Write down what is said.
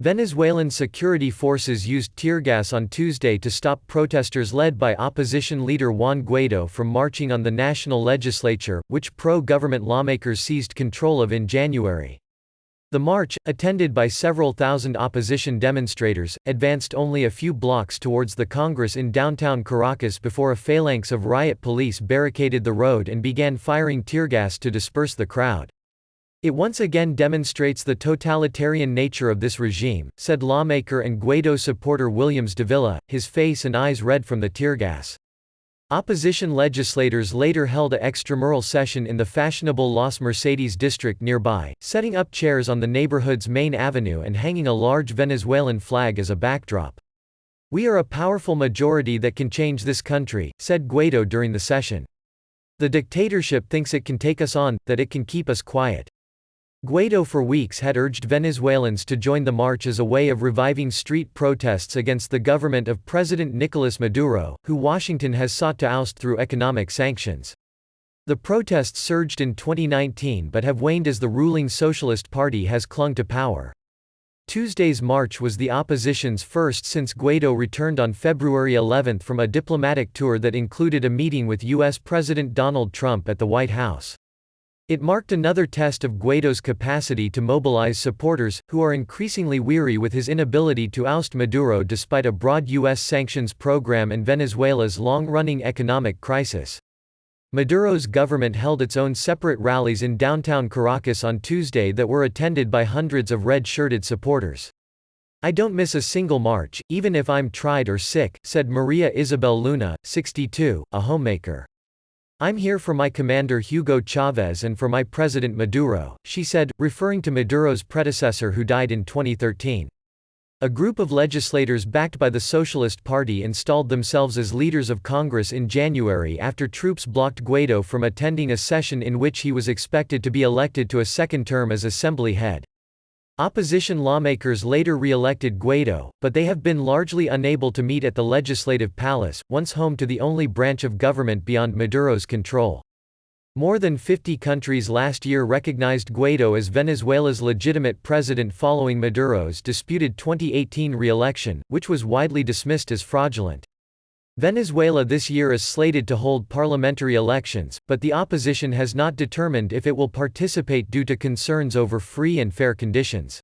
Venezuelan security forces used tear gas on Tuesday to stop protesters led by opposition leader Juan Guaido from marching on the national legislature, which pro-government lawmakers seized control of in January. The march, attended by several thousand opposition demonstrators, advanced only a few blocks towards the Congress in downtown Caracas before a phalanx of riot police barricaded the road and began firing tear gas to disperse the crowd. "It once again demonstrates the totalitarian nature of this regime," said lawmaker and Guaido supporter Williams Davila, his face and eyes red from the tear gas. Opposition legislators later held a extramural session in the fashionable Las Mercedes district nearby, setting up chairs on the neighborhood's main avenue and hanging a large Venezuelan flag as a backdrop. "We are a powerful majority that can change this country," said Guaido during the session. "The dictatorship thinks it can take us on, that it can keep us quiet." Guaido for weeks had urged Venezuelans to join the march as a way of reviving street protests against the government of President Nicolas Maduro, who Washington has sought to oust through economic sanctions. The protests surged in 2019 but have waned as the ruling Socialist Party has clung to power. Tuesday's march was the opposition's first since Guaido returned on February 11 from a diplomatic tour that included a meeting with U.S. President Donald Trump at the White House. It marked another test of Guaido's capacity to mobilize supporters, who are increasingly weary with his inability to oust Maduro despite a broad U.S. sanctions program and Venezuela's long-running economic crisis. Maduro's government held its own separate rallies in downtown Caracas on Tuesday that were attended by hundreds of red-shirted supporters. "I don't miss a single march, even if I'm tried or sick," said Maria Isabel Luna, 62, a homemaker. "I'm here for my commander Hugo Chavez and for my president Maduro," she said, referring to Maduro's predecessor who died in 2013. A group of legislators backed by the Socialist Party installed themselves as leaders of Congress in January after troops blocked Guaido from attending a session in which he was expected to be elected to a second term as assembly head. Opposition lawmakers later re-elected Guaido, but they have been largely unable to meet at the Legislative Palace, once home to the only branch of government beyond Maduro's control. More than 50 countries last year recognized Guaido as Venezuela's legitimate president following Maduro's disputed 2018 re-election, which was widely dismissed as fraudulent. Venezuela this year is slated to hold parliamentary elections, but the opposition has not determined if it will participate due to concerns over free and fair conditions.